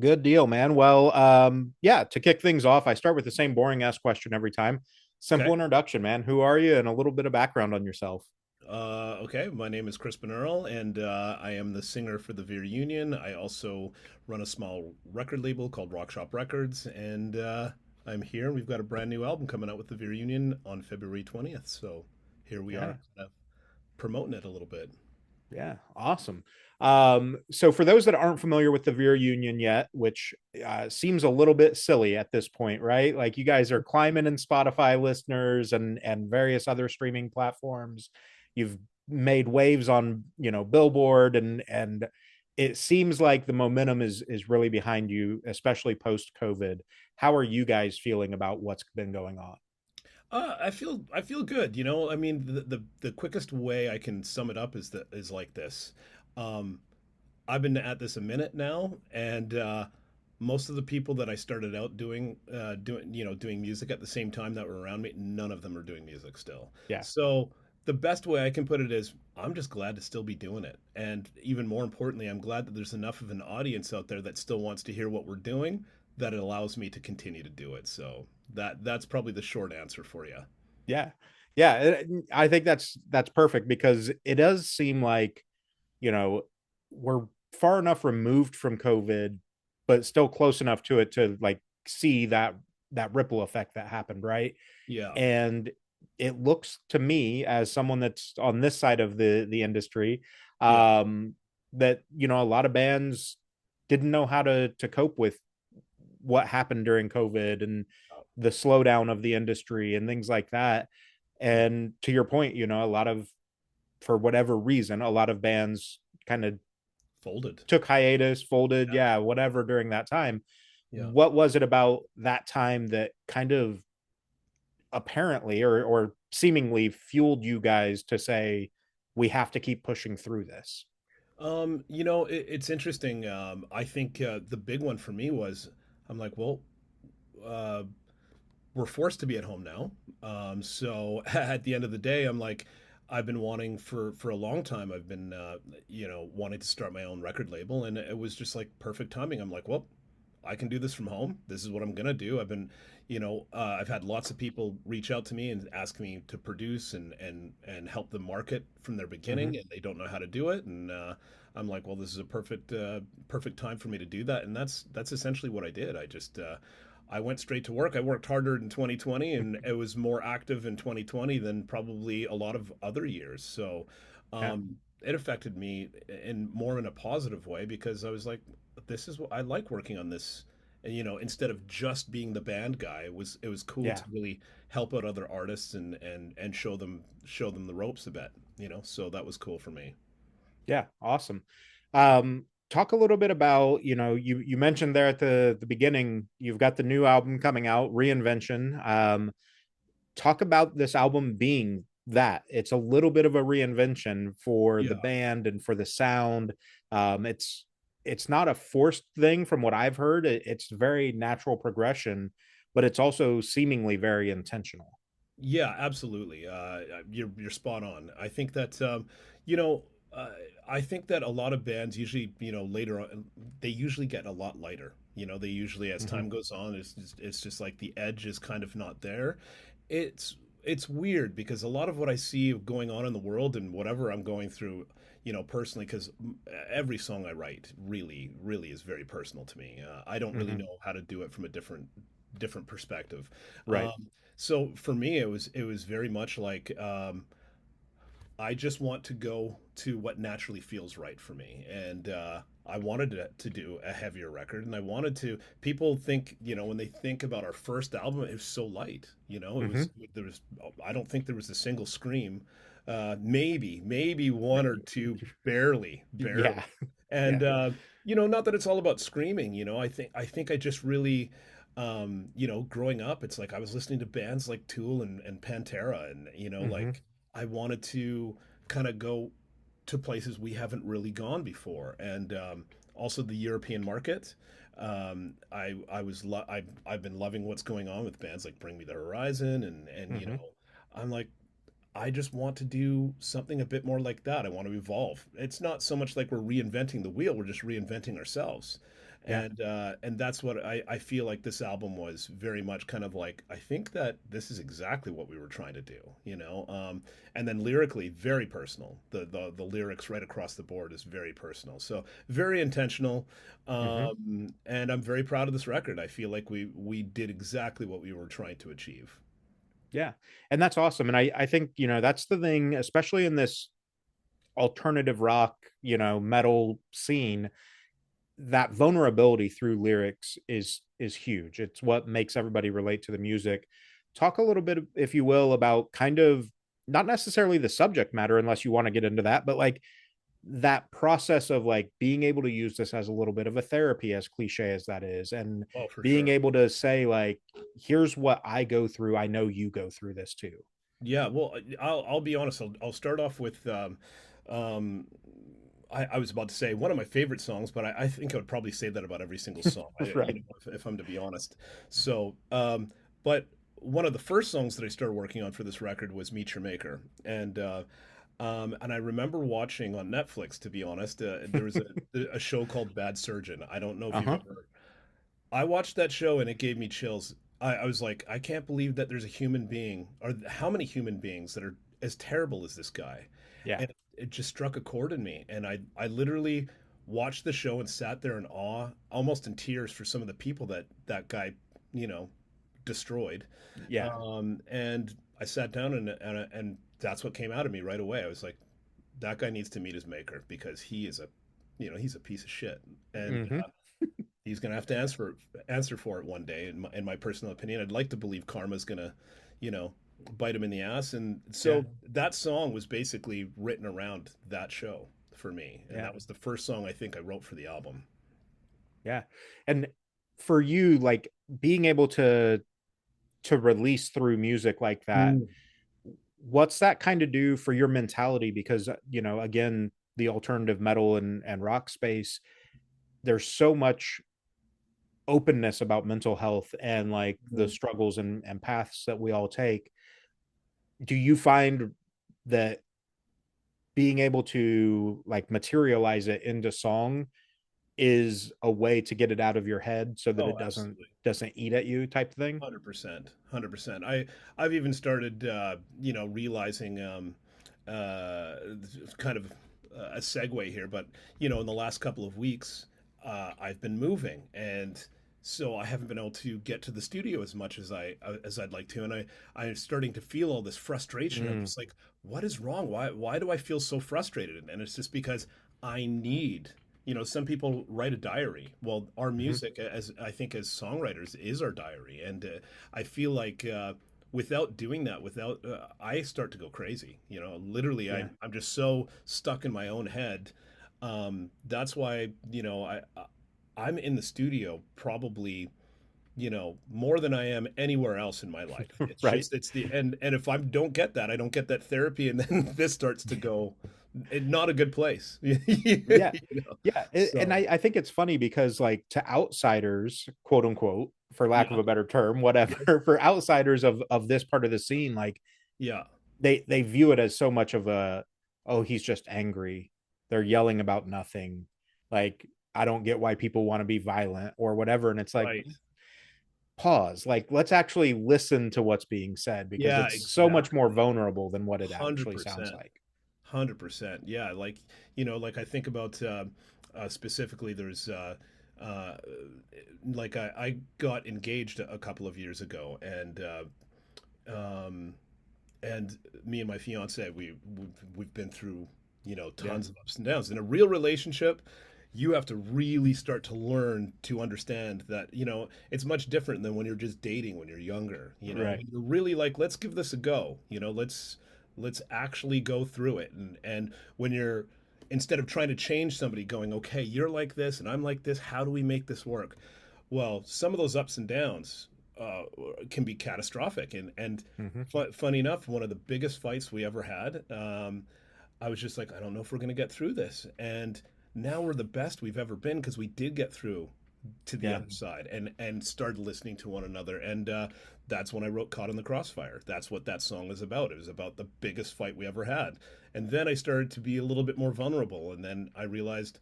Good deal, man. Well, yeah, to kick things off, I start with the same boring ass question every time. Okay. Simple introduction, man. Who are you and a little bit of background on yourself? Okay. My name is Crispin Earl, and I am the singer for the Veer Union. I also run a small record label called Rock Shop Records, and I'm here. And we've got a brand new album coming out with the Veer Union on February 20th. So here we Yeah. are, promoting it a little bit. Yeah, awesome. So for those that aren't familiar with the Veer Union yet, which seems a little bit silly at this point, right? Like you guys are climbing in Spotify listeners and various other streaming platforms. You've made waves on Billboard and it seems like the momentum is really behind you, especially post COVID. How are you guys feeling about what's been going on? I feel good. I mean, the quickest way I can sum it up is like this. Um, I've been at this a minute now, and most of the people that I started out doing music at the same time that were around me, none of them are doing music still. Yeah. So the best way I can put it is I'm just glad to still be doing it. And even more importantly, I'm glad that there's enough of an audience out there that still wants to hear what we're doing that it allows me to continue to do it. So that's probably the short answer for you. Yeah. Yeah, I think that's perfect because it does seem like you know, we're far enough removed from COVID, but still close enough to it to like see that ripple effect that happened, right? Yeah. And it looks to me as someone that's on this side of the industry, Yeah. that a lot of bands didn't know how to cope with what happened during COVID and the slowdown of the industry and things like that. Yeah. And to your point, a lot of for whatever reason, a lot of bands kind of Folded. took hiatus, folded, Yeah. yeah, whatever during that time. Yeah. What was it about that time that kind of apparently or seemingly fueled you guys to say we have to keep pushing through this? It's interesting. I think the big one for me was I'm like, well, uh, we're forced to be at home now. So at the end of the day, I'm like, I've been wanting for a long time. I've been wanting to start my own record label, and it was just like perfect timing. I'm like, well, I can do this from home. This is what I'm gonna do. I've had lots of people reach out to me and ask me to produce and help them market from their Mm-hmm. beginning, and they don't know how to do it. And I'm like, well, this is a perfect time for me to do that. And that's essentially what I did. I went straight to work. I worked harder in 2020, and it was more active in 2020 than probably a lot of other years. So Yeah. it affected me in a positive way because I was like, this is what I like working on this. And instead of just being the band guy, it was cool to Yeah. really help out other artists and show them the ropes a bit. So that was cool for me. Yeah, awesome. Talk a little bit about, you mentioned there at the beginning, you've got the new album coming out, Reinvention. Talk about this album being that. It's a little bit of a reinvention for the Yeah. band and for the sound. It's not a forced thing from what I've heard. It's very natural progression, but it's also seemingly very intentional. Yeah, absolutely. You're spot on. You know, uh, I think that a lot of bands usually, later on, they usually get a lot lighter. They usually, as Mm-hmm. time goes on, it's just like the edge is kind of not there. It's weird because a lot of what I see going on in the world and whatever I'm going through, personally, because every song I write really, really is very personal to me. I don't really Mm-hmm. know how to do it from a different perspective. Right. So for me, it was very much like I just want to go to what naturally feels right for me, and I wanted to do a heavier record, and I wanted to. People think, when they think about our first album, it was so light. It Mm-hmm. was there was. I don't think there was a single scream. Maybe one or two, barely, Yeah. barely. And Yeah. not that it's all about screaming. I think I just really growing up, it's like I was listening to bands like Tool and Pantera, and Mm-hmm. like I wanted to kind of go to places we haven't really gone before, and also the European market. I've been loving what's going on with bands like Bring Me the Horizon, and Mm-hmm. I'm like, I just want to do something a bit more like that. I want to evolve. It's not so much like we're reinventing the wheel; we're just reinventing ourselves. Yeah. And that's what I feel like this album was very much kind of like, I think that this is exactly what we were trying to do, you know. And then lyrically, very personal. The lyrics right across the board is very personal, so very intentional. Hmm. And I'm very proud of this record. I feel like we did exactly what we were trying to achieve. Yeah. And that's awesome. And I think, that's the thing, especially in this alternative rock, metal scene, that vulnerability through lyrics is huge. It's what makes everybody relate to the music. Talk a little bit, if you will, about kind of not necessarily the subject matter, unless you want to get into that, but like that process of like being able to use this as a little bit of a therapy, as cliche as that is, and Oh, for being sure. able to say like, here's what I go through, I know you go through this too. Yeah, well, I'll be honest. I'll start off with um, I was about to say one of my favorite songs, but I think I would probably say that about every single song. Right. If I'm to be honest. So, but one of the first songs that I started working on for this record was "Meet Your Maker," and I remember watching on Netflix. To be honest, there was a show called Bad Surgeon. I don't know if you've Uh-huh. ever. I watched that show and it gave me chills. I was like, I can't believe that there's a human being, or how many human beings that are as terrible as this guy. Yeah. And it just struck a chord in me. And I literally watched the show and sat there in awe, almost in tears for some of the people that that guy, you know, destroyed. Yeah. And I sat down and that's what came out of me right away. I was like, that guy needs to meet his maker because he is a, he's a piece of shit. And Hmm. he's going to have to answer for it one day. In my personal opinion, I'd like to believe karma's going to, you know, bite him in the ass. And Yeah. so that song was basically written around that show for me, and Yeah. that was the first song I think I wrote for the album. Yeah. And for you, like being able to release through music like that, Mm. what's that kind of do for your mentality? Because again, the alternative metal and rock space, there's so much openness about mental health and like the Mm. struggles and paths that we all take. Do you find that being able to like materialize it into song is a way to get it out of your head so that it Oh, doesn't absolutely. doesn't eat at you type thing? 100%, 100%. I've even started, realizing, uh, kind of a segue here, but in the last couple of weeks, I've been moving, and so I haven't been able to get to the studio as much as I'd like to, and I'm starting to feel all this frustration. I'm Mm, just like, what is wrong? Why do I feel so frustrated? And it's just because I need. Some people write a diary. Well, our mm-hmm. music, as I think as songwriters, is our diary, and I feel like without doing that, without I start to go crazy. Literally, Yeah. I'm just so stuck in my own head. That's why I'm in the studio probably more than I am anywhere else in my life. It's Right. just it's the and if I don't get that, I don't get that therapy, and then this starts to go not a good place. Yeah. Yeah. And So I think it's funny because like to outsiders, quote unquote, for lack of yeah, a better term, yeah, whatever, for outsiders of this part of the scene, like yeah, they view it as so much of a, oh, he's just angry, they're yelling about nothing, like I don't get why people want to be violent or whatever. And it's like, right. pause, like let's actually listen to what's being said because Yeah, it's so much more exactly. vulnerable than what it actually sounds 100%. like. 100%. Yeah, like I think about specifically there's uh, like I got engaged a couple of years ago, um, and me and my fiance we've been through Yeah. tons of ups and downs in a real relationship. You have to really start to learn to understand that it's much different than when you're just dating when you're younger. Right. When you're really like, let's give this a go. Let's actually go through it. And when you're, instead of trying to change somebody, going, okay, you're like this and I'm like this, how do we make this work? Well, some of those ups and downs uh, can be catastrophic. And Hmm. funny enough, one of the biggest fights we ever had, I was just like, I don't know if we're going to get through this. And now we're the best we've ever been because we did get through to the Yeah. other side and started listening to one another. And that's when I wrote "Caught in the Crossfire." That's what that song is about. It was about the biggest fight we ever had. And then I started to be a little bit more vulnerable. And then I realized,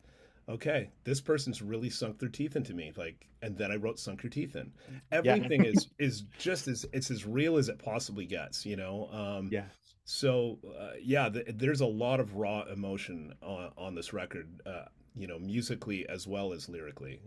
okay, this person's really sunk their teeth into me. Like, and then I wrote "Sunk Your Teeth In." Yeah. Everything is just as it's as real as it possibly gets, you know. Yeah. Yeah, there's a lot of raw emotion on this record, you know, musically as well as lyrically.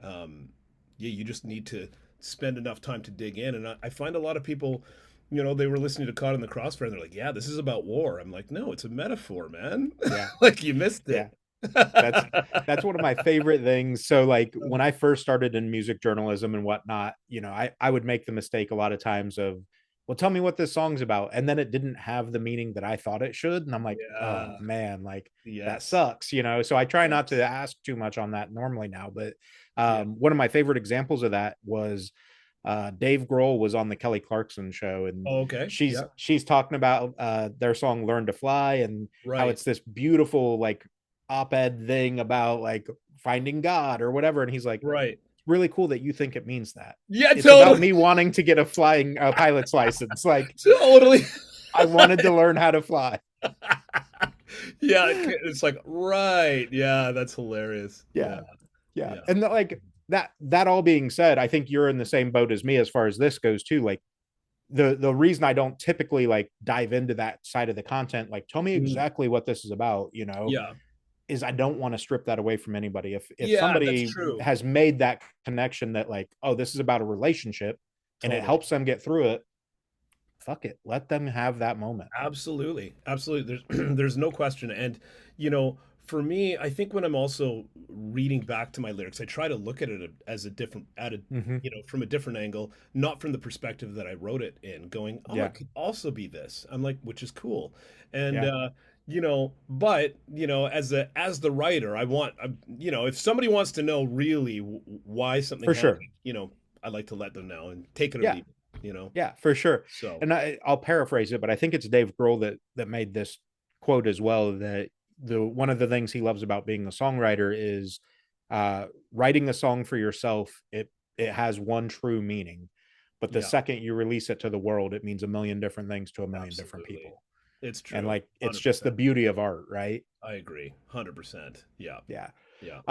Um, yeah, you just need to spend enough time to dig in. And I find a lot of people, you know, they were listening to Caught in the Crossfire and they're like, yeah, this is about war. I'm like, no, it's a metaphor, man. Yeah. Like you missed Yeah. it. That's that's one of my favorite things. So like when I first started in music journalism and whatnot, I would make the mistake a lot of times of, well, tell me what this song's about. And then it didn't have the meaning that I thought it should. And I'm like, oh Yeah. man, like that Yes. sucks. So I try not to Yes. ask too much on that normally now. But Yeah. one of my favorite examples of that was Dave Grohl was on the Kelly Clarkson show, and Oh, okay. she's Yeah. she's talking about their song "Learn to Fly" and how Right. it's this beautiful like op-ed thing about like finding God or whatever. And he's like, Right. it's really cool that you think it means that. Yeah, It's about totally. me wanting to get a flying pilot's license. Like Totally. I wanted to learn how to fly. Yeah, it's like, right. Yeah, that's hilarious. Yeah. Yeah. Yeah. Yeah. And like that all being said, I think you're in the same boat as me as far as this goes too. Like the reason I don't typically like dive into that side of the content, like tell me Mhm. exactly what this is about, Yeah. is I don't want to strip that away from anybody. If Yeah, that's somebody true. has made that connection that like, oh, this is about a relationship and it Totally. helps them get through it, fuck it. Let them have that moment. Absolutely. Absolutely. There's there's no question. And you know, for me, I think when I'm also reading back to my lyrics, I try to look at it as a different at a Mm-hmm. you know, from a different angle, not from the perspective that I wrote it in, going, "Oh, Yeah. it could also be this." I'm like, which is cool. And Yeah. you know, but you know, as the writer, you know, if somebody wants to know really why something For happened, sure. you know, I like to let them know and take it or Yeah. leave it, you know. Yeah, for sure. So, And I'll paraphrase it, but I think it's Dave Grohl that made this quote as well. That the one of the things he loves about being a songwriter is writing a song for yourself. It has one true meaning, but the yeah. second you release it to the world, it means a million different things to a million different Absolutely. people. It's And true. like it's just the 100%. beauty of art, right? I agree. 100%. Yeah. Yeah. Yeah.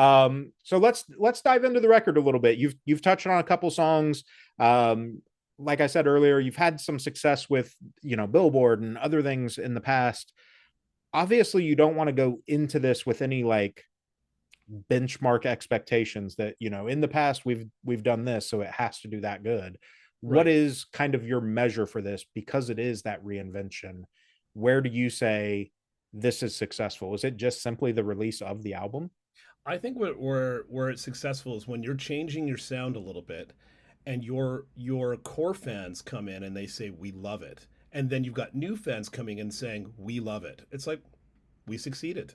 So let's dive into the record a little bit. You've touched on a couple songs. Um, like I said earlier, you've had some success with Billboard and other things in the past. Obviously, you don't want to go into this with any like benchmark expectations that in the past we've done this, so it has to do that good. What Right. is kind of your measure for this, because it is that reinvention? Where do you say this is successful? Is it just simply the release of the album? I think where it's successful is when you're changing your sound a little bit and your core fans come in and they say we love it. And then you've got new fans coming in saying we love it. It's like we succeeded.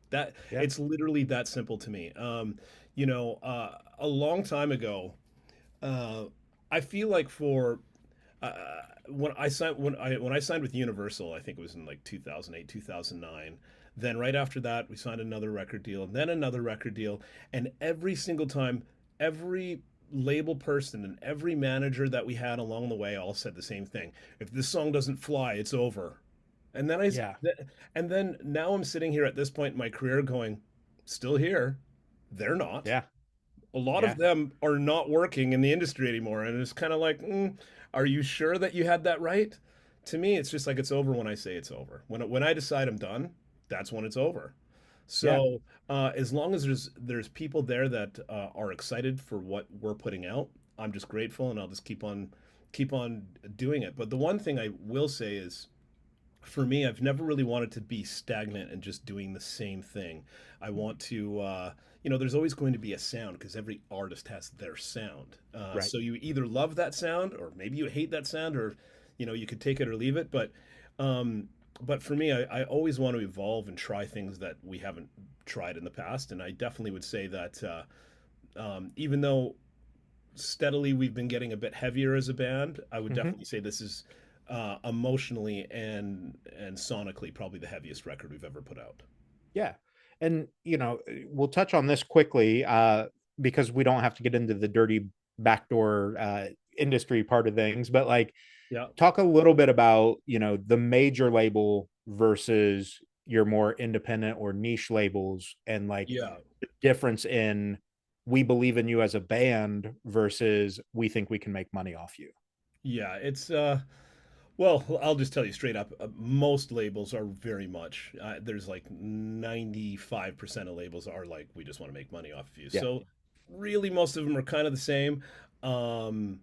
That Yeah. it's literally that simple to me. You know, a long time ago, uh, I feel like for uh, when I signed with Universal, I think it was in like 2008, 2009. Then right after that, we signed another record deal, and then another record deal, and every single time, every label person and every manager that we had along the way all said the same thing: if this song doesn't fly, it's over. And then Yeah. and then now I'm sitting here at this point in my career going, still here. They're not. Yeah. A lot of Yeah. them are not working in the industry anymore, and it's kind of like, are you sure that you had that right? To me, it's just like it's over when I say it's over. When I decide I'm done, that's when it's over. Yeah. So as long as there's people there that are excited for what we're putting out, I'm just grateful, and I'll just keep on doing it. But the one thing I will say is, for me, I've never really wanted to be stagnant and just doing the same thing. I want to, you know, there's always going to be a sound because every artist has their sound. Right. So you either love that sound or maybe you hate that sound, or, you know, you could take it or leave it. But for me, I always want to evolve and try things that we haven't tried in the past. And I definitely would say that even though steadily we've been getting a bit heavier as a band, I would Hmm. definitely say this is emotionally and sonically probably the heaviest record we've ever put out. Yeah. And we'll touch on this quickly because we don't have to get into the dirty backdoor industry part of things, but like Yeah. talk a little bit about the major label versus your more independent or niche labels, and like Yeah. the difference in we believe in you as a band versus we think we can make money off you. Yeah, well, I'll just tell you straight up, most labels are very much there's like 95% of labels are like we just want to make money off of you. Yeah. So really most of them are kind of the same. Um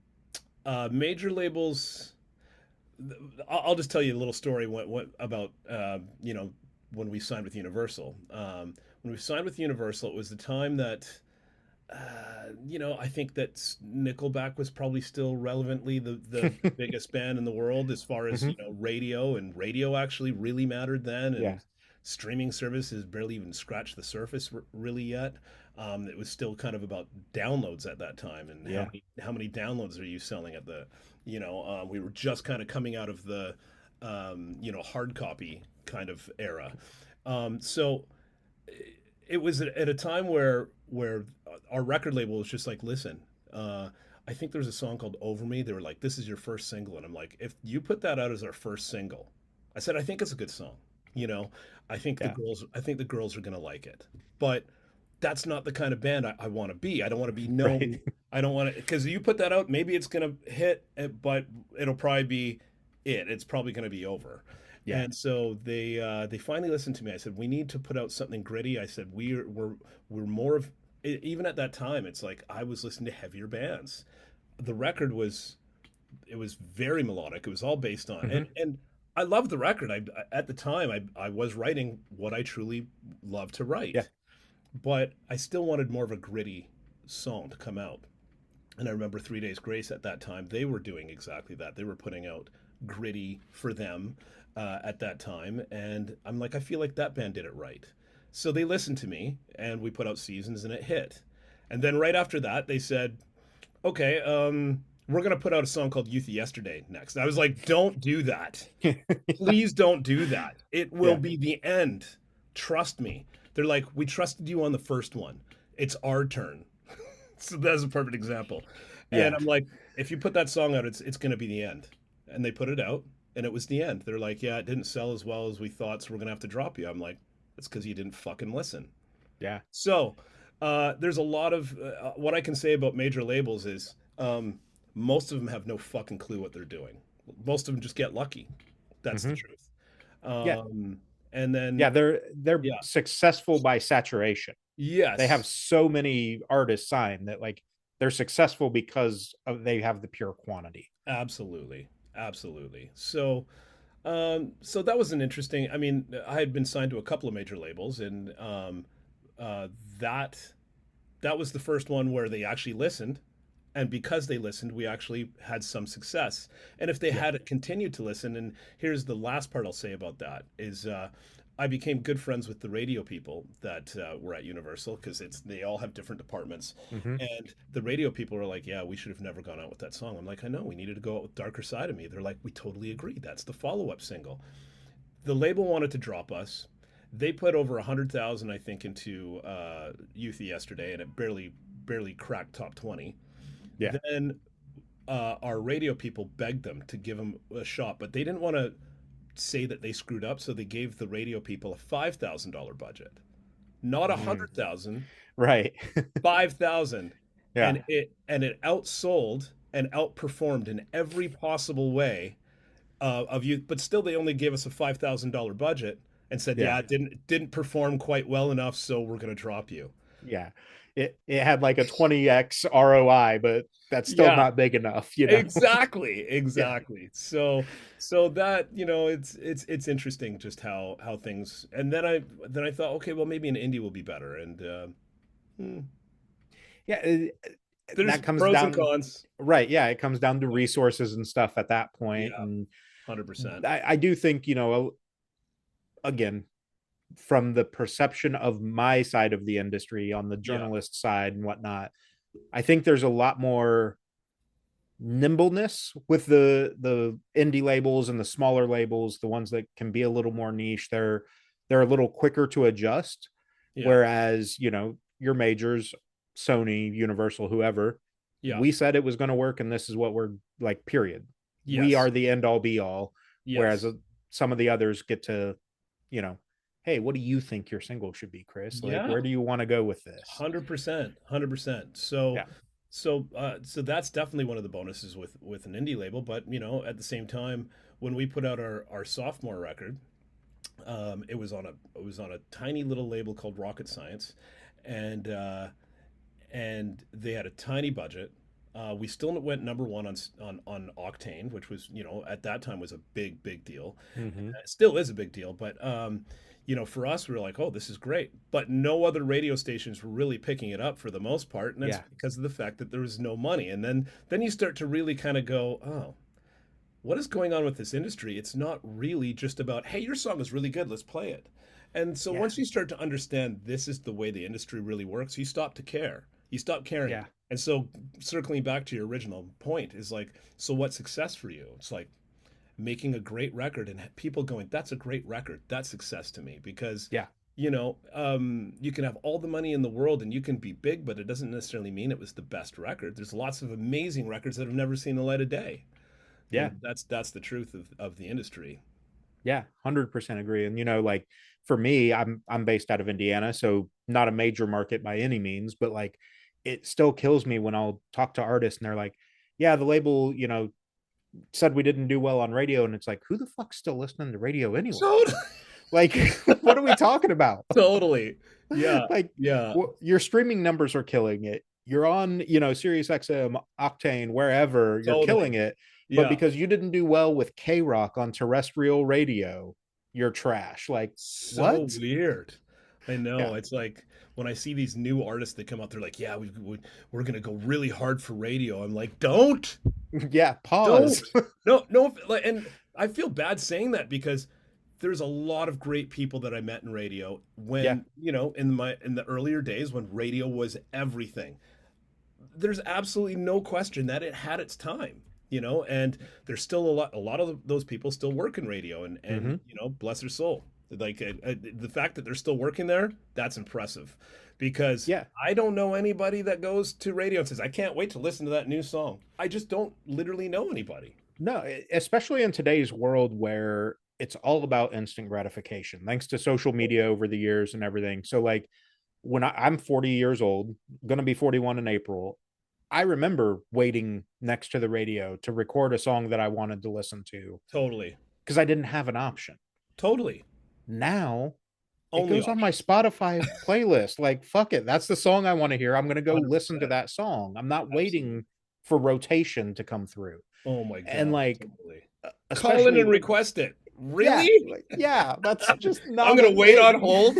Major labels, I'll just tell you a little story what about when we signed with Universal. When we signed with Universal, it was the time that I think that Nickelback was probably still relevantly the biggest band in the world as far as, Hmm. radio, and radio actually really mattered then, Yeah. and streaming services barely even scratched the surface really yet. It was still kind of about downloads at that time, and Yeah. how many downloads are you selling at the, we were just kind of coming out of the, hard copy kind of era. So it was at a time where our record label was just like, listen, I think there was a song called Over Me. They were like, this is your first single. And I'm like, if you put that out as our first single, I said, I think it's a good song. You know, Yeah. I think the girls are gonna like it. But that's not the kind of band I want to be. I don't want to be known. Right. I don't want to, because you put that out, maybe it's gonna hit, but it'll probably be it. It's probably gonna be over. Yeah. And so they finally listened to me. I said, we need to put out something gritty. I said, we're more of, even at that time, it's like I was listening to heavier bands. The record was, it was very melodic. It was all based on, Hmm. and I loved the record. At the time I was writing what I truly love to Yeah. write, but I still wanted more of a gritty song to come out. And I remember 3 Days Grace at that time, they were doing exactly that. They were putting out gritty for them at that time. And I'm like, I feel like that band did it right. So they listened to me, and we put out Seasons, and it hit. And then right after that, they said, okay, we're going to put out a song called Youth of Yesterday next. I was like, don't do that. Please don't do that. It will Yeah. be the end. Trust me. They're like, we trusted you on the first one. It's our turn. So that's a perfect example. And Yeah. I'm like, if you put that song out, it's going to be the end. And they put it out, and it was the end. They're like, yeah, it didn't sell as well as we thought, so we're going to have to drop you. I'm like, that's because you didn't fucking listen. Yeah. So there's a lot of what I can say about major labels is most of them have no fucking clue what they're doing. Most of them just get lucky. That's the Hmm. truth. Yeah. Um, and then, Yeah. They're yeah, successful by saturation. They have yes, so many artists signed that like they're successful because they have the pure quantity. absolutely, absolutely. So that was an interesting. I mean, I had been signed to a couple of major labels, and uh, that that was the first one where they actually listened, and because they listened, we actually had some success. And if they Yeah. had continued to listen, and here's the last part I'll say about that is. I became good friends with the radio people that were at Universal, because they all have different departments, Hmm. and the radio people were like, "Yeah, we should have never gone out with that song." I'm like, "I know, we needed to go out with Darker Side of Me." They're like, "We totally agree. That's the follow-up single." The label wanted to drop us. They put over 100,000, I think, into Youth Yesterday, and it barely cracked top 20. Yeah. Then our radio people begged them to give them a shot, but they didn't want to say that they screwed up, so they gave the radio people a $5,000 budget, not a Mm. 100,000, Right. 5,000, Yeah. and it outsold and outperformed in every possible way of you. But still, they only gave us a $5,000 budget and said, Yeah. "Yeah, it didn't perform quite well enough, so we're going to drop you." Yeah. It had like a 20x ROI, but that's still Yeah, not big enough, you know? exactly, Yeah. exactly. So that, it's interesting just how things. And then I thought, okay, well, maybe an indie will be better, and hmm, Yeah. there's That comes pros and down, cons. right. Yeah. It comes down to resources and stuff at that point. Yeah, And 100%. I do think, again, from the perception of my side of the industry on the Yeah, journalist side and whatnot, I think there's a lot more nimbleness with the indie labels and the smaller labels, the ones that can be a little more niche. They're a little quicker to adjust, yeah, whereas your majors, Sony, Universal, whoever, yeah, we said it was going to work and this is what we're like, period. We yes, are the end all be all, whereas yes, some of the others get to you know hey, what do you think your single should be, Chris? Like, Yeah. where do you want to go with this? 100%, 100%. So, Yeah. so that's definitely one of the bonuses with an indie label. But at the same time, when we put out our sophomore record, it was on a tiny little label called Rocket Science, and they had a tiny budget. We still went number one on Octane, which was at that time was a big deal. Hmm. It still is a big deal, but for us, we were like, oh, this is great. But no other radio stations were really picking it up for the most part, and that's Yeah. because of the fact that there was no money. And then you start to really kind of go, oh, what is going on with this industry? It's not really just about, hey, your song is really good, let's play it. And so Yeah. once you start to understand this is the way the industry really works, you stop to care. You stop caring. Yeah. And so circling back to your original point is like, so what's success for you? It's like making a great record and people going, that's a great record. That's success to me because Yeah. you can have all the money in the world and you can be big, but it doesn't necessarily mean it was the best record. There's lots of amazing records that have never seen the light of day. Yeah. And that's the truth of the industry. Yeah. 100% agree. And, like for me, I'm based out of Indiana, so not a major market by any means, but like it still kills me when I'll talk to artists and they're like, yeah, the label, said we didn't do well on radio. And it's like, who the fuck's still listening to radio anyway? Totally. Like, what are we talking about? Totally. Yeah. Like, Yeah. your streaming numbers are killing it. You're on, Sirius XM, Octane, wherever, you're killing Totally. it. But Yeah. because you didn't do well with K Rock on terrestrial radio, you're trash. Like, So what? weird. I Yeah. know. It's like when I see these new artists that come out, they're like, yeah, we're going to go really hard for radio. I'm like, Yeah. Pause. don't. No, no. And I feel bad saying that because there's a lot of great people that I met in radio Yeah. when, in the earlier days when radio was everything. There's absolutely no question that it had its time, and there's still a lot of those people still work in radio, and Hmm. bless their soul. Like the fact that they're still working there, that's impressive, because Yeah. I don't know anybody that goes to radio and says, I can't wait to listen to that new song. I just don't literally know anybody. No, especially in today's world where it's all about instant gratification, thanks to social media over the years and everything. So, like, when I'm 40 years old, going to be 41 in April, I remember waiting next to the radio to record a song that I wanted to listen to Totally. because I didn't have an option. Totally. Now it Only goes on my options. Spotify playlist. Like, fuck it. That's the song I want to hear. I'm going to go listen to 100%. that song. I'm not Absolutely. waiting for rotation to come through. Oh my And God. like, Totally. Call in especially and with, request it. yeah, Really? like, yeah, that's just I'm not gonna a wait on thing. hold.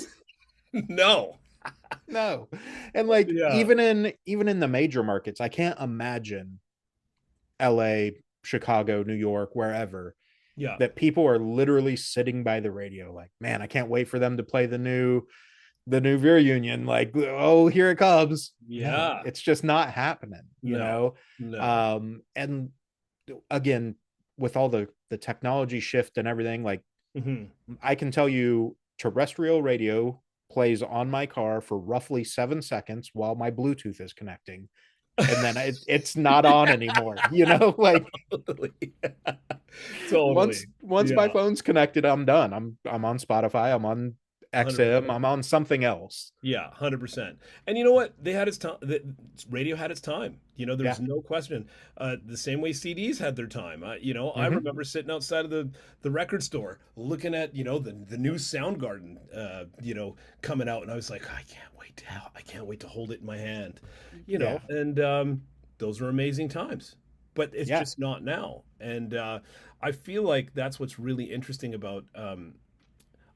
No. No. And like, Yeah. even in the major markets, I can't imagine LA, Chicago, New York, wherever, Yeah. that people are literally sitting by the radio like, man, I can't wait for them to play the new Veer Union. Like, oh, here it comes. No, Yeah. it's just not happening, No. No. And again, with all the technology shift and everything, like, Hmm. I can tell you terrestrial radio plays on my car for roughly 7 seconds while my Bluetooth is connecting. And then it's not on anymore. Like, Totally. once Totally. once my Yeah. phone's connected, I'm done. I'm on Spotify, I'm on XM, 100%. I'm on something else. Yeah, 100%. And you know what? They had its time. The radio had its time. Yeah. There's no question. The same way CDs had their time. I Hmm. remember sitting outside of the record store looking at, the new Soundgarden, coming out, and I was like, I can't wait to hold it in my hand, Yeah. and those were amazing times. But it's Yeah. just not now. And I feel like that's what's really interesting about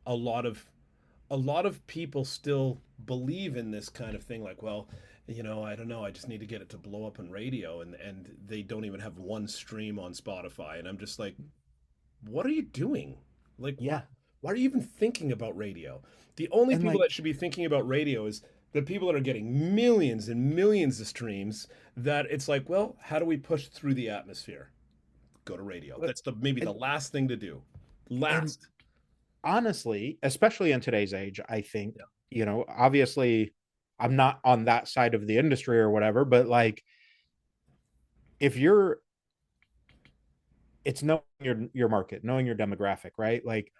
a lot of people still believe in this kind of thing, like, well, I don't know, I just need to get it to blow up on radio, and they don't even have one stream on Spotify, and I'm just like, what are you doing? Like, Yeah. why are you even thinking about radio? The only And people like, that should be thinking about radio is the people that are getting millions and millions of streams, that it's like, well, how do we push through the atmosphere? Go to radio. That's the maybe the and, last thing to do. and Last. honestly, especially in today's age, I think, Yeah. obviously I'm not on that side of the industry or whatever, but like, if you're it's knowing your market, knowing your demographic, right? Like,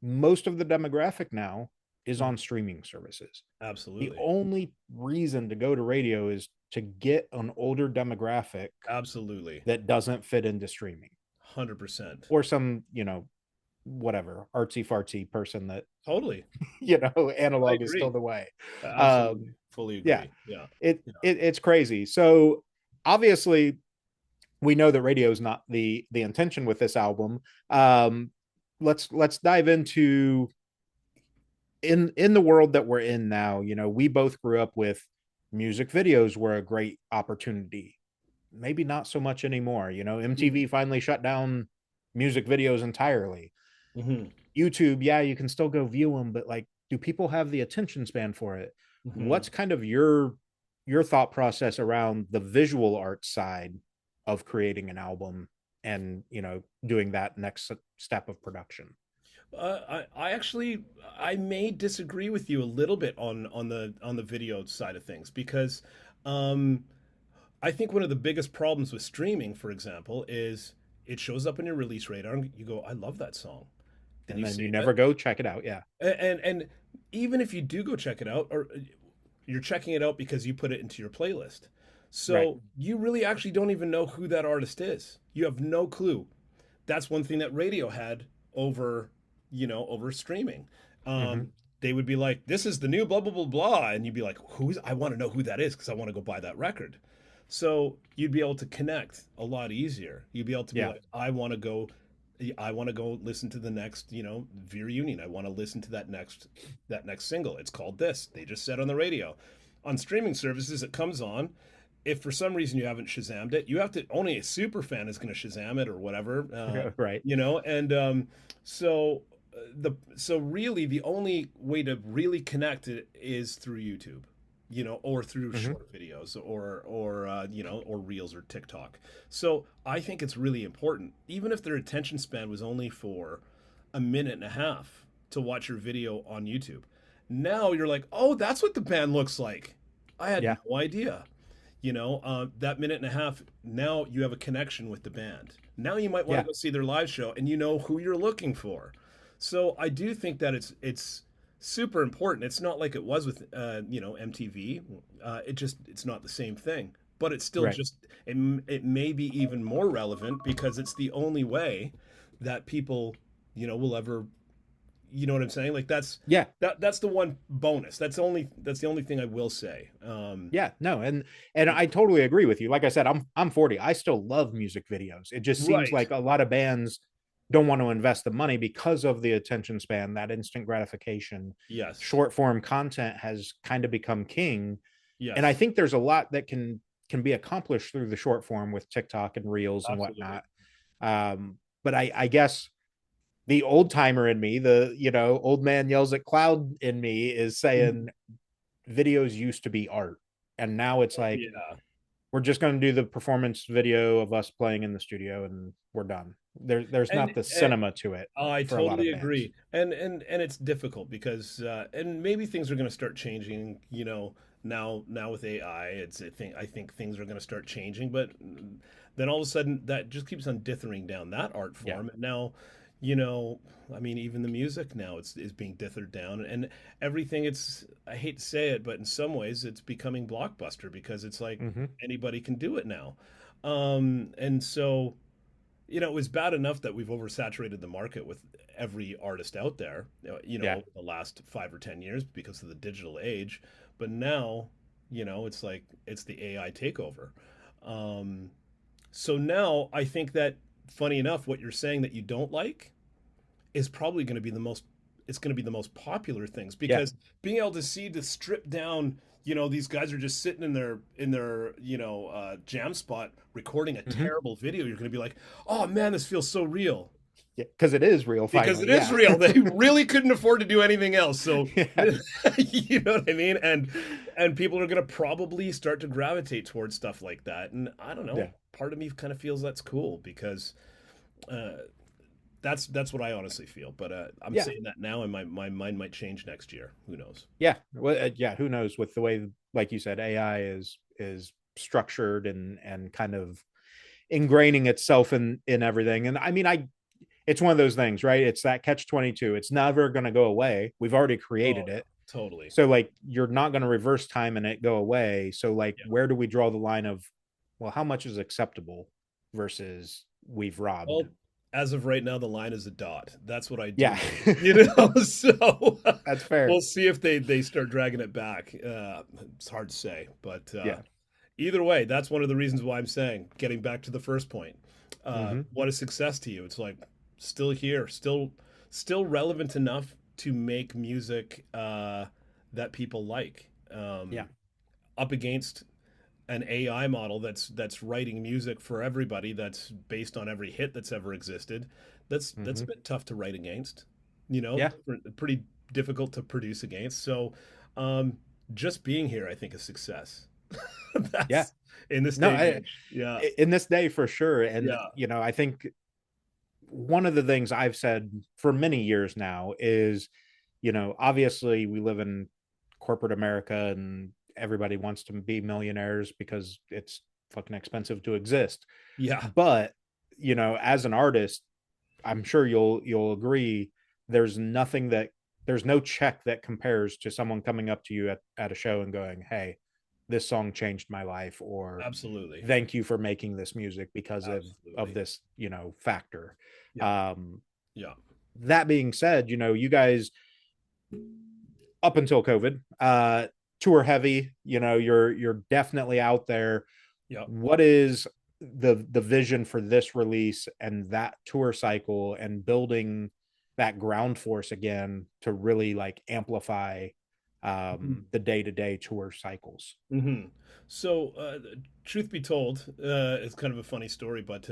most of the demographic now is Mhm. on streaming services. The Absolutely. only reason to go to radio is to get an older demographic Absolutely. that doesn't fit into streaming, 100%. or some, whatever artsy fartsy person that, Totally. I analog is still agree. the way. Absolutely. um Fully yeah, agree. Yeah. Yeah. it's crazy. So obviously we know that radio is not the intention with this album. um let's dive into, in the world that we're in now. We both grew up with music videos were a great opportunity. Maybe not so much anymore. Mhm. MTV finally shut down music videos entirely. Mhm. YouTube, yeah, you can still go view them, but like, do people have the attention span for it? Mhm. What's kind of your thought process around the visual art side of creating an album, and doing that next step of production? I actually I may disagree with you a little bit on the video side of things because um, I think one of the biggest problems with streaming, for example, is it shows up in your release radar and you go, I love that song. Then And you then you save never it. go check it out. Yeah. And even if you do go check it out, or you're checking it out because you put it into your playlist. Right. So you really actually don't even know who that artist is. You have no clue. That's one thing that radio had over, over streaming. Mm-hmm. They would be like, "This is the new blah blah blah blah," and you'd be like, "Who's? I want to know who that is because I want to go buy that record." So you'd be able to connect a lot easier. You'd be able to be Yeah. like, I want to go listen to the next, Veer Union. I want to listen to that next single. It's called this. They just said on the radio. On streaming services, it comes on. If for some reason you haven't Shazammed it, you have to only a super fan is going to Shazam it or whatever, Right. and so so really the only way to really connect it is through YouTube, or through Mm-hmm. short videos or reels or TikTok. So I think it's really important, even if their attention span was only for a minute and a half to watch your video on YouTube. Now you're like, oh, that's what the band looks like. I had Yeah. no idea. That minute and a half, now you have a connection with the band. Now you might want to Yeah. go see their live show and you know who you're looking for. So I do think that it's super important. It's not like it was with MTV. It's not the same thing, but it's still Right. just it may be even more relevant because it's the only way that people will ever, you know what I'm saying? Like Yeah. that's the one bonus. That's the only thing I will say. Yeah, no, and I totally agree with you. Like I said, I'm 40. I still love music videos. It just seems Right. like a lot of bands don't want to invest the money because of the attention span, that instant gratification. Yes. Short form content has kind of become king, and I Yes. think there's a lot that can be accomplished through the short form with TikTok and Reels and Absolutely. whatnot. But I guess the old timer in me, the old man yells at cloud in me, is Mhm. saying videos used to be art, and now it's like, Yeah. we're just going to do the performance video of us playing in the studio and we're done. There's And, not the and cinema to it I for a lot totally of bands. agree. And it's difficult because and maybe things are going to start changing, now with AI. I think things are going to start changing, but then all of a sudden that just keeps on dithering down that art Yeah. form. And now, you know, I mean even the music now is being dithered down and everything it's I hate to say it, but in some ways it's becoming blockbuster because it's like Mm-hmm. anybody can do it now. And so it was bad enough that we've oversaturated the market with every artist out there, Yeah. over the last 5 or 10 years because of the digital age. But now, it's like it's the AI takeover. Um, so now I think that, funny enough, what you're saying that you don't like is probably going to be the most it's going to be the most popular things Yeah. because being able to see the stripped down, these guys are just sitting in their jam spot recording a Mm-hmm. terrible video. You're going to be like, oh man, this feels so real Yeah, because it is real because it finally. is Yeah. real. They really couldn't afford to do anything else. So Yeah. you know what I mean? And people are going to probably start to gravitate towards stuff like that. And I don't know, Yeah. part of me kind of feels that's cool because uh, that's what I honestly feel. But I'm Yeah. saying that now, and my mind might change next year. Who knows? Yeah. Well, yeah, who knows, with the way, like you said, AI is structured and kind of ingraining itself in everything. And I mean, it's one of those things, right? It's that catch 22. It's never going to go away. We've already Oh created yeah, it. totally. So like you're not going to reverse time and it go away. So like Yeah. where do we draw the line of, well, how much is acceptable versus we've robbed? Well, as of right now, the line is a dot. That's what I do Yeah. know. You know, so That's fair. we'll see if they start dragging it back. It's hard to say, but Yeah. either way, that's one of the reasons why I'm saying, getting back to the first point, Mm-hmm. what is success to you? It's like still here, still relevant enough to make music that people like. Yeah. Up against an AI model that's writing music for everybody, that's based on every hit that's ever existed. That's Mm-hmm. a bit tough to write against, you know, Yeah. pretty difficult to produce against. So um, just being here, I think, is success. Yeah. That's in this No, day and age. Yeah, in this day for sure. And, yeah, I think one of the things I've said for many years now is, obviously we live in corporate America and everybody wants to be millionaires because it's fucking expensive to exist. yeah. But, as an artist, I'm sure you'll agree there's nothing that there's no check that compares to someone coming up to you at a show and going, "Hey, this song changed my life," or Absolutely, "Thank you for making this music because of absolutely. this, factor." Yeah, Um, yeah, that being said, you guys up until COVID, tour heavy, you're definitely out there. yeah. What is the vision for this release and that tour cycle and building that ground force again to really like amplify the day-to-day tour cycles? Hmm. So, truth be told, it's kind of a funny story, but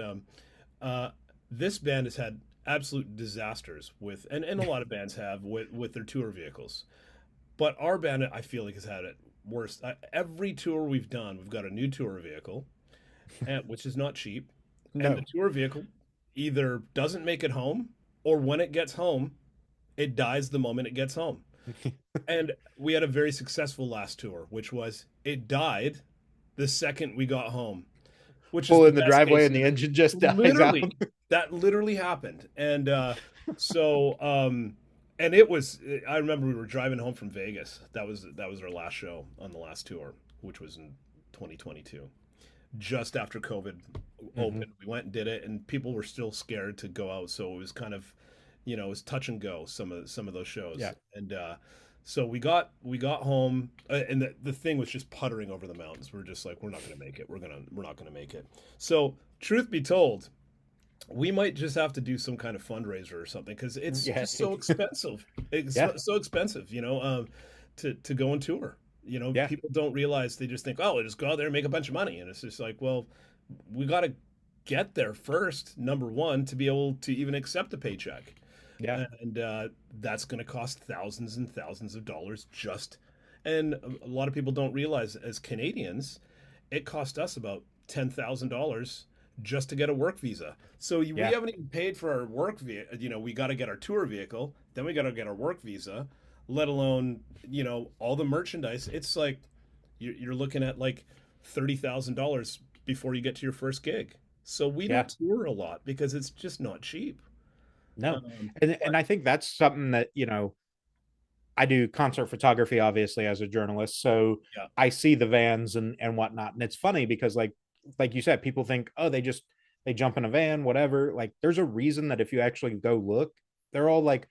uh, this band has had absolute disasters with, and a lot of bands have with their tour vehicles. But our band, I feel like, has had it worse. Every tour we've done, we've got a new tour vehicle, which is not cheap, and the No. tour vehicle either doesn't make it home, or when it gets home, it dies the moment it gets home. And we had a very successful last tour, which was it died the second we got home, which is Pull the in the best driveway case and the scenario. engine just dies out. Literally, that literally happened. And so, and it was, I remember we were driving home from Vegas. That was our last show on the last tour, which was in 2022, just after COVID Mm-hmm. opened. We went and did it, and people were still scared to go out. So it was kind of, it was touch and go, some of those shows. Yeah. And so we got home, and the thing was just puttering over the mountains. We are just like, we're not going to make it. We're not going to make it. So truth be told, we might just have to do some kind of fundraiser or something, because it's Yeah. just so expensive. It's Yeah. so expensive, to go on tour. Yeah. People don't realize, they just think, oh, we'll just go out there and make a bunch of money, and it's just like, well, we got to get there first, number one, to be able to even accept a paycheck, Yeah. and that's going to cost thousands and thousands of dollars just. And a lot of people don't realize, as Canadians, it cost us about $10,000 just to get a work visa. So we Yeah. haven't even paid for our work visa. We got to get our tour vehicle, then we got to get our work visa, let alone all the merchandise. It's like you're looking at like $30,000 before you get to your first gig. So we Yeah. don't tour a lot because it's just not cheap. No. And But I think that's something that, I do concert photography, obviously, as a journalist. So yeah, I see the vans and whatnot. And it's funny because like you said, people think, oh, they jump in a van, whatever. Like there's a reason that if you actually go look, they're all like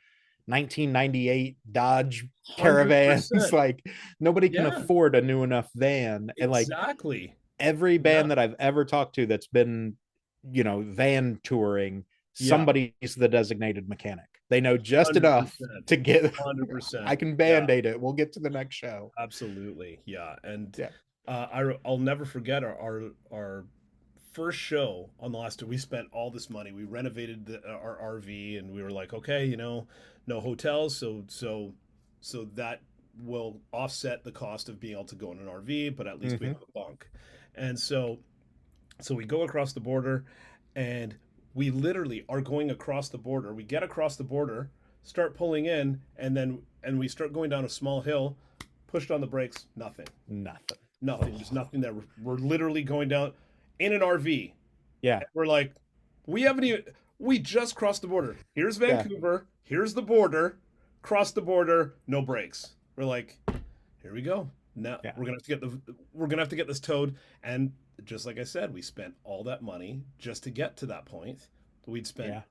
1998 Dodge 100%. Caravans. Like nobody can Yeah, afford a new enough van. And like exactly. every Yeah, band that I've ever talked to that's been, van touring, yeah, somebody's the designated mechanic. They know just enough 100%. to get, I 100%. can Yeah. band-aid it. We'll get to the next show. Absolutely, yeah, and Yeah. I'll never forget our first show on the last tour. We spent all this money. We renovated our RV, and we were like, okay, no hotels, so that will offset the cost of being able to go in an RV, but at least we Mm-hmm. have a bunk. And so we go across the border, and we literally are going across the border. We get across the border, start pulling in, and we start going down a small hill. Pushed on the brakes, nothing, Nothing. nothing, just Oh, nothing there. We're literally going down in an RV. yeah. We're like, we haven't even. We just crossed the border. Here's Yeah, Vancouver. Here's the border. Cross the border. No brakes. We're like, here we go. Now yeah, we're gonna have to get this towed. And just like I said, we spent all that money just to get to that point. We'd spent yeah,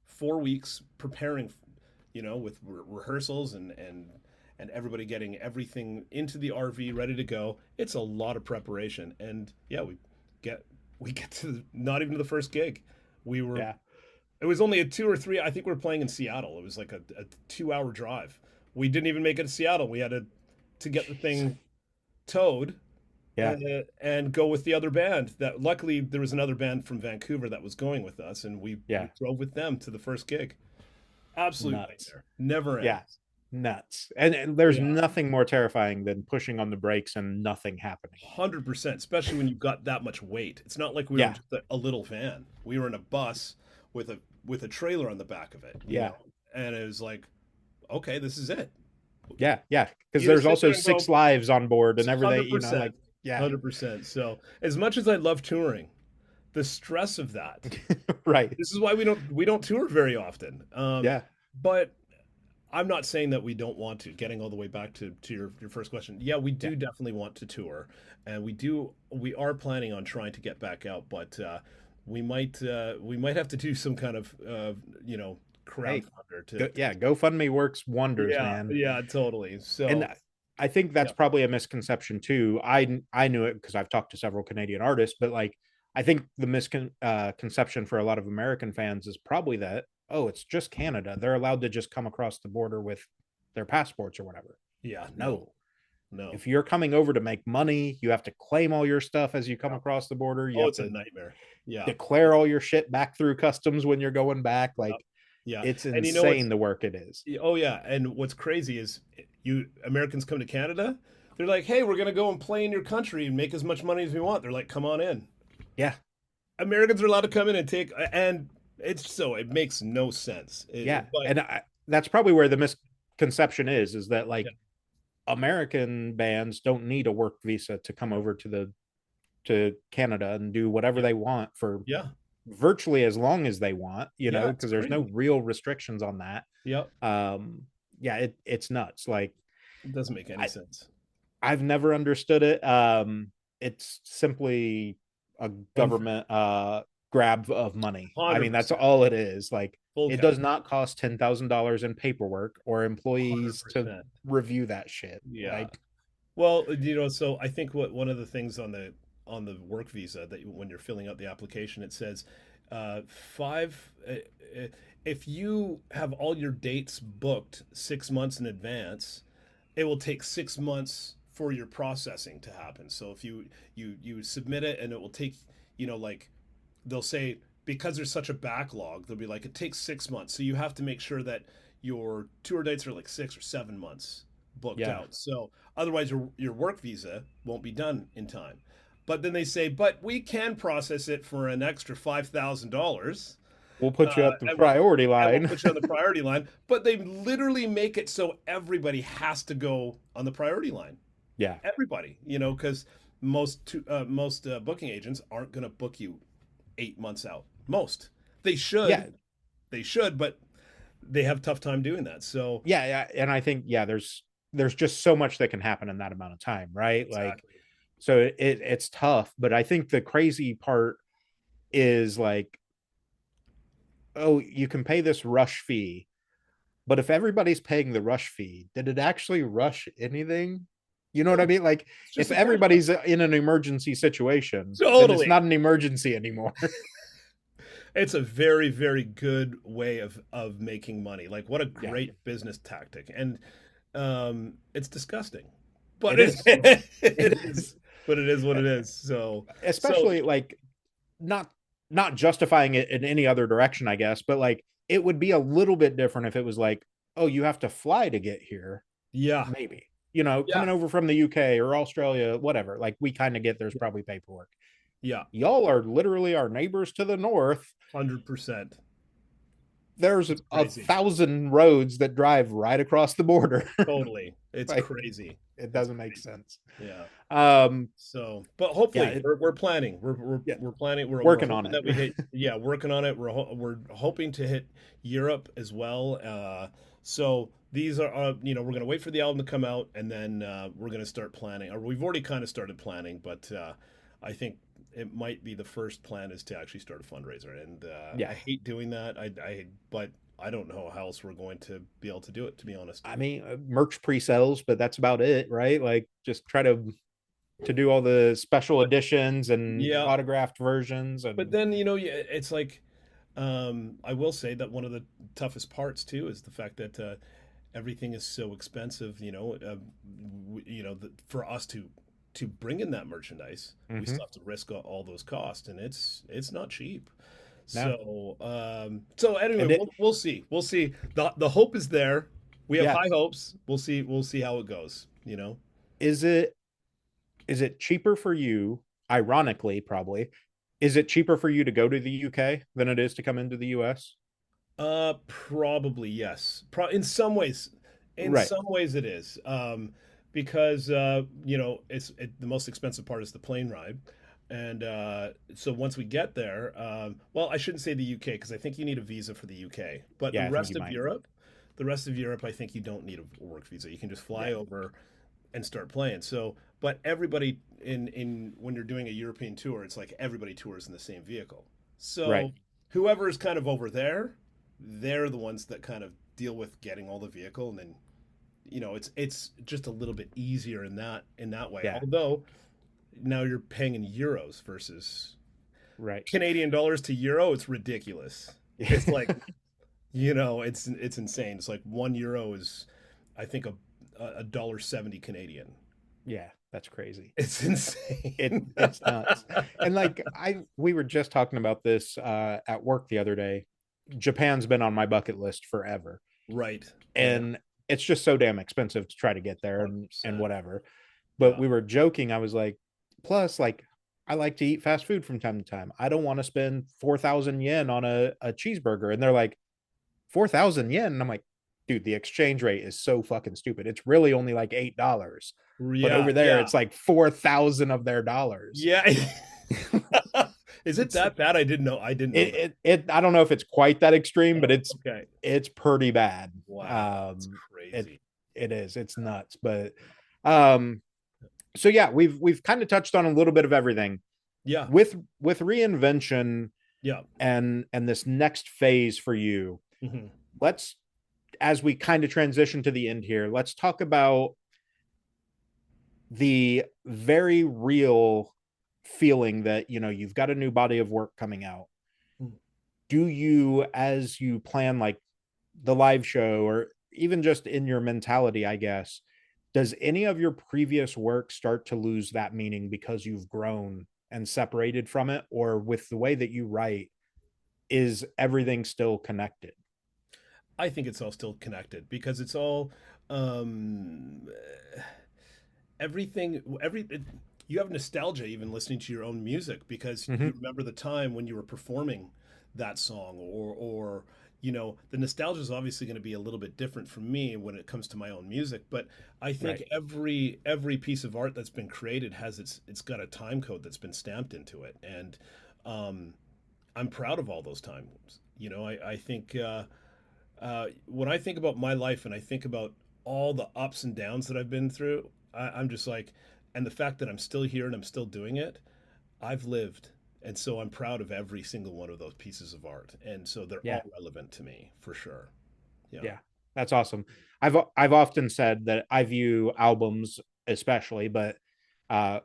4 weeks preparing, with rehearsals and everybody getting everything into the RV ready to go. It's a lot of preparation, and yeah, get we get to not even to the first gig. We were yeah. It was only a 2 or 3. I think we were playing in Seattle. It was like a 2 hour drive. We didn't even make it to Seattle. We had to get the Jeez. thing towed Yeah, and go with the other band. That luckily there was another band from Vancouver that was going with us, and we yeah. drove with them to the first gig. Absolute Nuts. nightmare. Never Yeah, ends. nuts. And there's Yeah, nothing more terrifying than pushing on the brakes and nothing happening. 100%. Especially when you've got that much weight. It's not like we were in Yeah, just a little van. We were in a bus with a trailer on the back of it. yeah, And it was like, okay, this is it. yeah, yeah. Because You just there's sit also there and go, six lives on board and everything, 100%. like, yeah, 100%. So, as much as I love touring, the stress of that. right. This is why we don't tour very often. Yeah, But I'm not saying that we don't want to. Getting all the way back to your first question, yeah, we yeah, do definitely want to tour, and we are planning on trying to get back out, but we might have to do some kind of hey, crowdfunder to yeah, GoFundMe works wonders, yeah, man. yeah, totally. And So I think that's yeah, probably a misconception too. I knew it because I've talked to several Canadian artists, but like I think the misconception for a lot of American fans is probably that, oh, it's just Canada, they're allowed to just come across the border with their passports or whatever. yeah, no, No, no, if you're coming over to make money, you have to claim all your stuff as you come yeah. across the border. You Oh, have it's a to nightmare. Yeah, declare it's all your shit back through customs when you're going back. yeah, Like yeah. it's And you know what's insane the work it is. oh yeah, and what's crazy is you Americans come to Canada, they're like, hey, we're gonna go and play in your country and make as much money as we want. They're like, come on in. Yeah, Americans are allowed to come in and take, and it makes no sense. yeah, But and that's probably where the misconception is that yeah, like American bands don't need a work visa to come no, over to Canada and do whatever yeah, they want for yeah, virtually as long as they want, yeah, it's because there's no crazy. real restrictions on that. Yeah, Yeah, it's nuts. Like it doesn't make any I, sense. I've never understood it. It's simply a Unfor- government grab of money. I mean, that's 100%, all it is. Like, full it cap, does not cost $10,000 in paperwork or employees to 100%. review that shit. Yeah. Like, Well, so I think what one of the things on the work visa that when you're filling out the application, it says five. If you have all your dates booked 6 months in advance, it will take 6 months for your processing to happen. So if you submit it and it will take, like they'll say because there's such a backlog, they'll be like it takes 6 months. So you have to make sure that your tour dates are like 6 or 7 months booked yeah, out. So otherwise, your work visa won't be done in time. But then they say, but we can process it for an extra $5,000, we'll put you at the and we'll priority and we'll line. put you on the priority line. But they literally make it so everybody has to go on the priority line. Yeah. Everybody, because most booking agents aren't going to book you 8 months out. Most they should, Yeah. but they have a tough time doing that. So Yeah. Yeah. And I think, yeah, there's just so much that can happen in that amount of time, right? Like, exactly, so it's tough. But I think the crazy part is like, oh, you can pay this rush fee. But if everybody's paying the rush fee, did it actually rush anything? You know what I no, mean? Like, it's if just a cash grab. everybody's in an emergency situation, then it's Totally. not an emergency anymore. It's a very, very good way of making money. Like what a Yeah, great business tactic. And it's disgusting. But it is. it It is is. but it is what it is. So Especially like not not justifying it in any other direction, I guess, but like it would be a little bit different if it was like, oh, you have to fly to get here, yeah. maybe. Yeah. Coming over from the UK or Australia, whatever. Like we kind of get there's Yeah. probably paperwork. Yeah. Y'all are literally our neighbors to the north. 100%. there's It's a crazy. thousand roads that drive right across the border. Totally. It's Like crazy. it It's doesn't make crazy. sense. Yeah. Um, So, but yeah, hopefully we're planning. yeah, We're planning. We're working on hoping it. that we hit. Yeah, working on it. We're hoping to hit Europe as well. So these are we're gonna wait for the album to come out and then we're gonna start planning. Or we've already kind of started planning, but I think it might be the first plan is to actually start a fundraiser. And Yeah, I hate doing that. But I don't know how else we're going to be able to do it. To be honest. I mean, merch pre-sales, but that's about it, right? Like just try to do all the special But editions and yeah, autographed versions but and then yeah, it's like I will say that one of the toughest parts too is the fact that everything is so expensive. For us to bring in that merchandise, we mm-hmm. still have to risk all those costs, and it's not cheap. No. So anyway, And it we'll see. We'll see. The hope is there. We have yeah, high hopes. We'll see how it goes. is it is it cheaper for you, ironically, probably, is it cheaper for you to go to the UK than it is to come into the US? Probably yes. In Right. some ways it is. Because the most expensive part is the plane ride, and so once we get there, well, I shouldn't say the UK because I think you need a visa for the UK, but Yeah, I think you might. the rest of Europe, I think you don't need a work visa. You can just Yeah. fly over and start playing. So, but everybody in when you're doing a European tour, it's like everybody tours in the same vehicle. Right. So, whoever is kind of over there, they're the ones that kind of deal with getting all the vehicle, and then it's just a little bit easier in that way. Yeah. Although now you're paying in euros versus Right. Canadian dollars to euro, it's ridiculous. It's like it's insane. It's like 1 euro is, I think a dollar 70 Canadian. Yeah, that's crazy. It's insane. It's nuts. And like I we were just talking about this at work the other day. Japan's been on my bucket list forever. Right. Yeah. And it's just so damn expensive to try to get there and 100%. whatever. But Yeah. we were joking. I was like, plus, like, I like to eat fast food from time to time. I don't want to spend 4,000 yen on a cheeseburger. And they're like, 4,000 yen. And I'm like, dude, the exchange rate is so fucking stupid. It's really only like $8. But Yeah. over there, Yeah. it's like 4,000 of their dollars. Yeah. Is it It's that bad? I didn't know. I didn't know that. I don't know if it's quite that extreme, but Oh, okay. it's pretty bad. Wow. That's It crazy. it is. It's nuts. But um, so yeah, we've kind of touched on a little bit of everything Yeah. with reinvention Yeah. and this next phase for you. Hmm. Let's as we kind of transition to the end here, let's talk about the very real feeling that you've got a new body of work coming out. Do you, as you plan like the live show or even just in your mentality, I guess, does any of your previous work start to lose that meaning because you've grown and separated from it? Or with the way that you write, is everything still connected? I think it's all still connected because it's all um, everything. You have nostalgia even listening to your own music because Mm-hmm. you remember the time when you were performing that song, or the nostalgia is obviously going to be a little bit different from me when it comes to my own music. But I think Right. every piece of art that's been created has it's got a time code that's been stamped into it, and um, I'm proud of all those times. I think. When I think about my life and I think about all the ups and downs that I've been through, I'm just like, and the fact that I'm still here and I'm still doing it, I've lived. And so I'm proud of every single one of those pieces of art. And so they're Yeah. all relevant to me for sure. Yeah. Yeah. That's awesome. I've often said that I view albums especially, but uh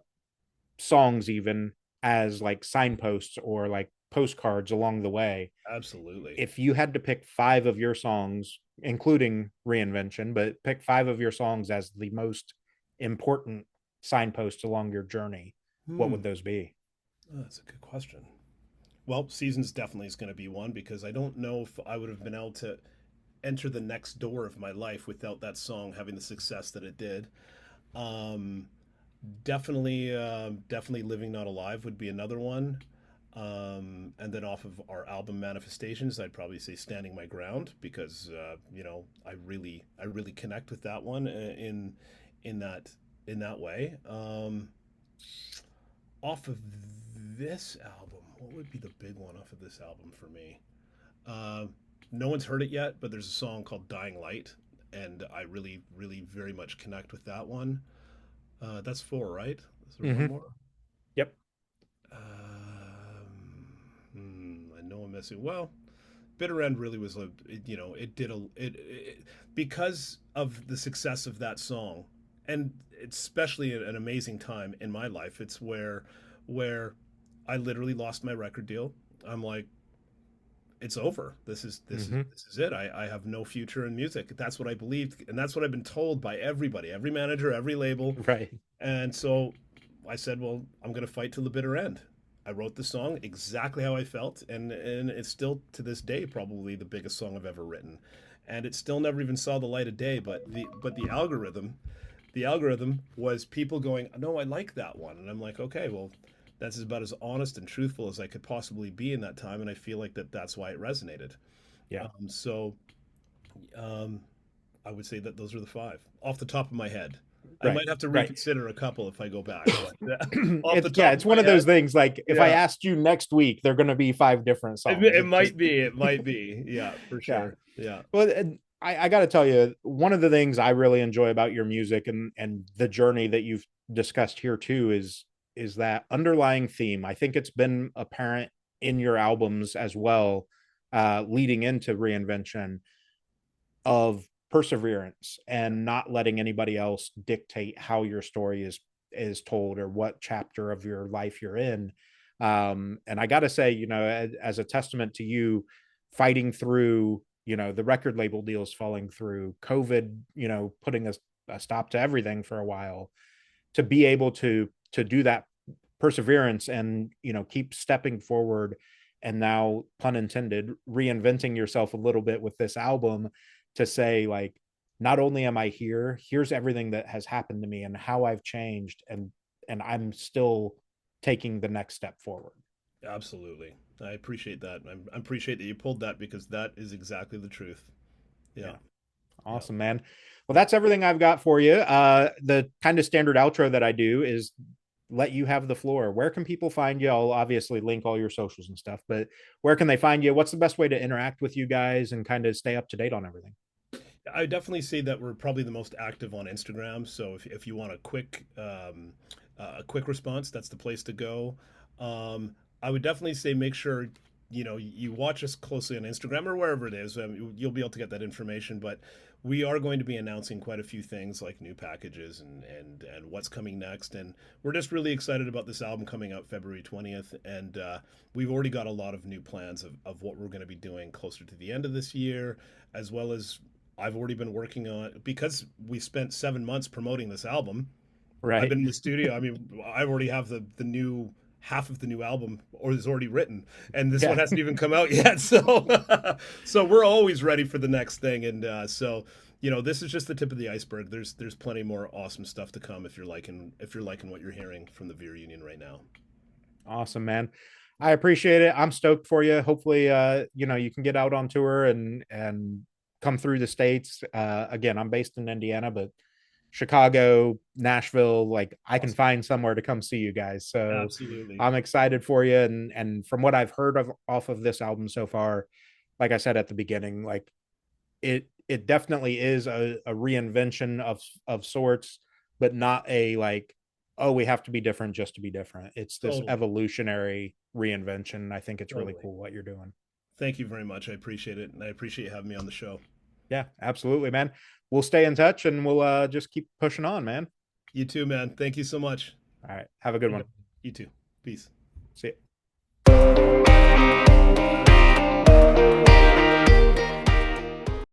songs even, as like signposts or like postcards along the way. Absolutely. If you had to pick five of your songs, including Reinvention, but pick five of your songs as the most important signposts along your journey, what Hmm. would those be? Oh, that's a good question. Well, Seasons definitely is going to be one because I don't know if I would have been able to enter the next door of my life without that song having the success that it did. Um, definitely, definitely living not alive would be another one. And then off of our album Manifestations, I'd probably say Standing My Ground because I really connect with that one in that in that way. Off of this album, what would be the big one off of this album for me? Uh, no one's heard it yet, but there's a song called Dying Light, and I really, really very much connect with that one. That's four, right? Is there one Hmm. more? Yep. I know I'm missing. Well, Bitter End really was it did because of the success of that song, and it's especially an amazing time in my life. It's where I literally lost my record deal. I'm like, it's over. Hmm. This is it. I have no future in music. That's what I believed, and that's what I've been told by everybody, every manager, every label. Right. And so I said, well, I'm going to fight till the bitter end. I wrote the song exactly how I felt, and it's still to this day probably the biggest song I've ever written. And it still never even saw the light of day. But the algorithm was people going, no, I like that one, and I'm like, okay, well, that's about as honest and truthful as I could possibly be in that time, and I feel like that's why it resonated. Yeah. So um, I would say that those are the five off the top of my head. I Right. might have to Right. reconsider a couple if I go back, but off the It's yeah, top of it's one my of those head, things like if I yeah, asked you next week, they're going to be five different songs. it It's just might be, it might be, yeah, for yeah. sure, yeah, Well, and I got to tell you, one of the things I really enjoy about your music and the journey that you've discussed here too is that underlying theme. I think it's been apparent in your albums as well, leading into Reinvention, of perseverance and not letting anybody else dictate how your story is told or what chapter of your life you're in. And I got to say, as a testament to you fighting through, the record label deals falling through, COVID, putting a stop to everything for a while, to be able to do that perseverance and keep stepping forward, and now, pun intended, reinventing yourself a little bit with this album, to say like, not only am I here, here's everything that has happened to me and how I've changed, and I'm still taking the next step forward. absolutely. I appreciate that. I appreciate that you pulled that because that is exactly the truth. Yeah, Yeah. yeah, Awesome, man. Well, yeah. that's everything I've got for you. The kind of standard outro that I do is let you have the floor. Where can people find you? I'll obviously link all your socials and stuff, but where can they find you? What's the best way to interact with you guys and kind of stay up to date on everything? I definitely say that we're probably the most active on Instagram. So if you want a quick response, that's the place to go. I would definitely say make sure you watch us closely on Instagram or wherever it is. You'll be able to get that information. But we are going to be announcing quite a few things like new packages and what's coming next. And we're just really excited about this album coming out February 20th. And we've already got a lot of new plans of what we're going to be doing closer to the end of this year, as well as I've already been working on because we spent 7 months promoting this album. I've Right. been in the studio. I mean, I already have the new half of the new album or is already written, and this one Yeah. hasn't even come out yet. So, so we're always ready for the next thing, and so this is just the tip of the iceberg. There's plenty more awesome stuff to come if you're liking what you're hearing from the Veer Union right now. Awesome, man. I appreciate it. I'm stoked for you. Hopefully, you can get out on tour and come through the states. Again, I'm based in Indiana, but Chicago, Nashville, like I can Awesome, find somewhere to come see you guys. So absolutely, I'm excited for you. And from what I've heard of off of this album so far, like I said at the beginning, like it definitely is a reinvention of sorts, but not a like, oh, we have to be different just to be different. It's this totally, evolutionary reinvention. I think it's really totally. cool what you're doing. Thank you very much. I appreciate it, and I appreciate you having me on the show. Yeah, absolutely, man. We'll stay in touch and we'll just keep pushing on, man. You too, man. Thank you so much. All right. Have a good one. You too. Peace. See you.